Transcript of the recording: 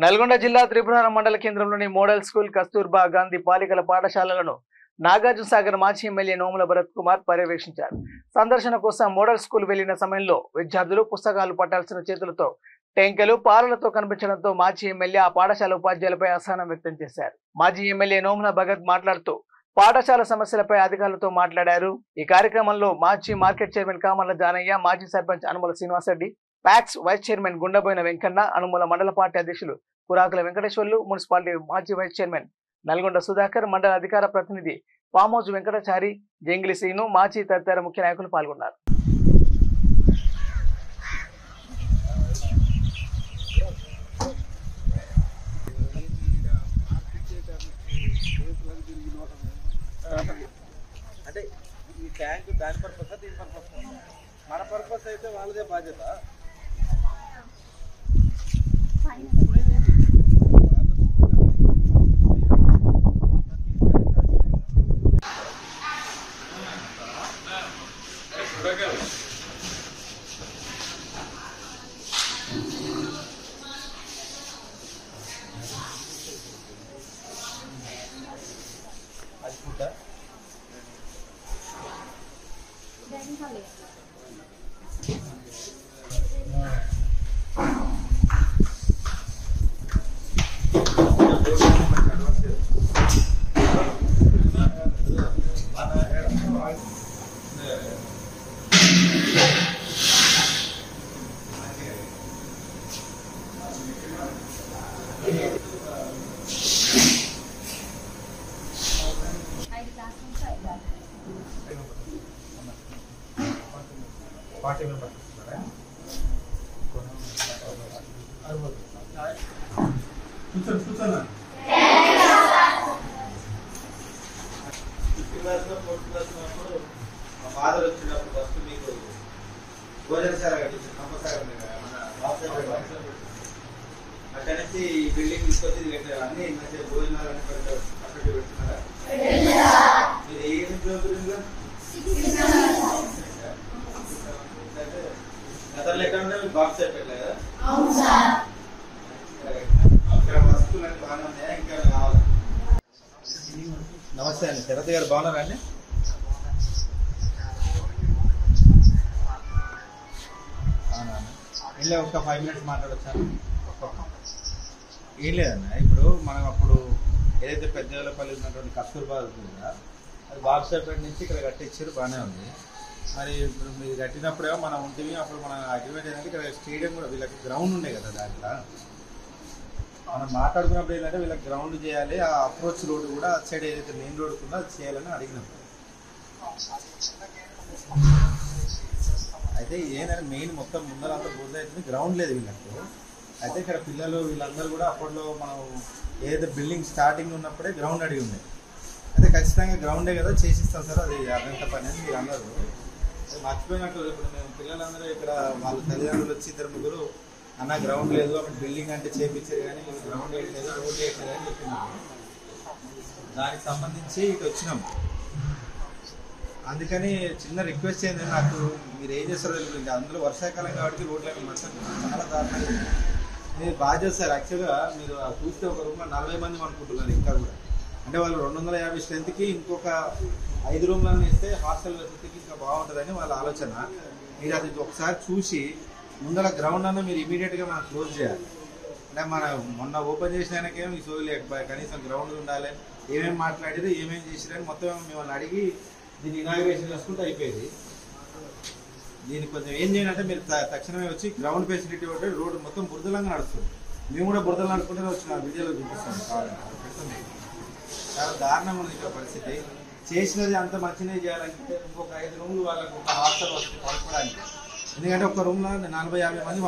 నల్గొండ జిల్లా త్రిపురారం మండల కేంద్రంలోని మోడల్ స్కూల్ కస్తూర్బా గాంధీ బాలికల పాఠశాలలను నాగార్జున సాగర్ మాజీ ఎమ్మెల్యే నోముల భరత్ కుమార్ పర్యవేక్షించారు. సందర్శన కోసం మోడల్ స్కూల్ వెళ్లిన సమయంలో విద్యార్థులు పుస్తకాలు పట్టాల్సిన చేతులతో టెంకెలు పాలలతో కనిపించడంతో మాజీ ఎమ్మెల్యే ఆ పాఠశాల ఉపాధ్యాయులపై అసహనం వ్యక్తం చేశారు. మాజీ ఎమ్మెల్యే నోముల భగత్ మాట్లాడుతూ పాఠశాల సమస్యలపై అధికారులతో మాట్లాడారు. ఈ కార్యక్రమంలో మాజీ మార్కెట్ చైర్మన్ కామర్ల జానయ్య, మాజీ sarpanch Anumala Srinivasareddy, PACS vice chairman Gundaboina Venkanna, Anumala మండల పార్టీ అధ్యక్షులు కురాకుల వెంకటేశ్వర్లు, మున్సిపాలిటీ మాజీ వైస్ చైర్మన్ నల్గొండ సుధాకర్, మండల అధికార ప్రతినిధి పామోజు వెంకటాచారి, జంగిలి శ్రీను, మాజీ తదితర ముఖ్య నాయకులు పాల్గొన్నారు. అంటే ఈ ట్యాంక్ దాని పర్పస్ దీని పర్పస్ మన పర్పస్ అయితే వాళ్ళదే బాధ్యత. పార్టీ మెంబర్ కూర్చోన్నా మా ఫాదర్ వచ్చినప్పుడు ఫస్ట్ మీకు భోజనశాల కట్టించారు కంపల్సరీ అక్కడి నుంచి ఈ బిల్డింగ్ తీసుకొచ్చి కట్టారు. అన్ని మంచిగా భోజనాలు అన్ని పక్కకి పెడుతున్నారా? మీరు ఏ ఉద్యోగులు గతంలో ఎక్కడ ఉంటే మీకు బాక్స్ పెట్టలేదు కదా? ఇక్కడ వస్తువులు అంటే బాగానే ఉన్నాయా? ఇంకా కావాలి? నమస్తే అండి, శరత్ గారు బాగున్నారా అండి? ఇలా ఒక 5 minutes మాట్లాడొచ్చాను. ఏం లేదన్న, ఇప్పుడు మనం అప్పుడు ఏదైతే పెద్దపల్లి ఉన్నటువంటి కస్తూర్బా ఉందా అది బాక్స్ సైడ్ నుంచి ఇక్కడ కట్టించారు, బాగానే ఉంది. మరి ఇప్పుడు మీరు కట్టినప్పుడేమో మనం ఉంటుంది, అప్పుడు మన అగ్రిమెంట్ ఏంటంటే ఇక్కడ స్టేడియం కూడా వీళ్ళకి గ్రౌండ్ ఉండే కదా, దాంట్లో మనం మాట్లాడుకున్నప్పుడు ఏంటంటే వీళ్ళకి గ్రౌండ్ చేయాలి, ఆ అప్రోచ్ రోడ్డు కూడా అటు సైడ్ ఏదైతే మెయిన్ రోడ్ ఉందో అది చేయాలని అడిగినప్పుడు అయితే ఏంటంటే మెయిన్ మొత్తం ముందరంతా బురద అవుతుంది, గ్రౌండ్ లేదు వీళ్ళకు. అయితే ఇక్కడ పిల్లలు వీళ్ళందరూ కూడా అప్పట్లో మనం ఏదైతే బిల్డింగ్ స్టార్టింగ్ ఉన్నప్పుడే గ్రౌండ్ అడిగి ఉంది. అయితే ఖచ్చితంగా గ్రౌండే కదా చేసిస్తాం సార్, అది అర్థంత పని అని మీరు అన్నారు. మర్చిపోయినట్టు ఇప్పుడు మేము పిల్లలందరూ ఇక్కడ వాళ్ళ తల్లిదండ్రులు వచ్చి 2-3 అన్న గ్రౌండ్ లేదు, అప్పుడు బిల్డింగ్ అంటే చేయించారు కానీ గ్రౌండ్ వేయట్లేదు, రోడ్ వేయట్లేదు అని చెప్పినాము. దానికి సంబంధించి ఇటు వచ్చినాం. అందుకని చిన్న రిక్వెస్ట్ ఏంటంటే నాకు మీరు ఏం చేస్తారో తెలియదు, అందులో వర్షాకాలం కాబట్టి రోడ్లకి మొత్తం చాలా దారుణంగా మీరు బాగా చేస్తారు. యాక్చువల్గా మీరు చూస్తే ఒక రూమ్లో 40 మంది అనుకుంటున్నారు ఇంకా కూడా, అంటే వాళ్ళు 250 స్ట్రెంత్కి ఇంకొక 5 రూమ్లను ఇస్తే హాస్టల్ వసతికి ఇంకా బాగుంటుందని వాళ్ళ ఆలోచన. మీరు అది ఒకసారి చూసి ముందర గ్రౌండ్ అన్న మీరు ఇమీడియట్గా మనం క్లోజ్ చేయాలి. అంటే మన మొన్న ఓపెన్ చేసినాకేమో మీ సోది లేకపోయా, కనీసం గ్రౌండ్ ఉండాలి, ఏమేమి మాట్లాడేది ఏమేమి చేసిరని మొత్తం మిమ్మల్ని అడిగి దీన్ని ఇనాగ్రేషన్ చేసుకుంటూ అయిపోయేది. దీన్ని కొంచెం ఏం చేయాలంటే మీరు తక్షణమే వచ్చి గ్రౌండ్ ఫెసిలిటీ ఉంటే రోడ్డు మొత్తం బురదలంగా నడుస్తుంది. మేము కూడా బురదలు నడుపుకుంటూనే వచ్చిన వీడియోలో చూపిస్తాం కావాలంటే. చాలా దారుణంగా ఉంది ఇక్కడ పరిస్థితి. చేసినది అంత మంచిగా చేయాలంటే ఇంకొక 5 రూమ్లు వాళ్ళకు ఒక హాస్టల్ వస్తుంది పడుకోవడానికి. ఎందుకంటే ఒక రూమ్లో 40-50 మంది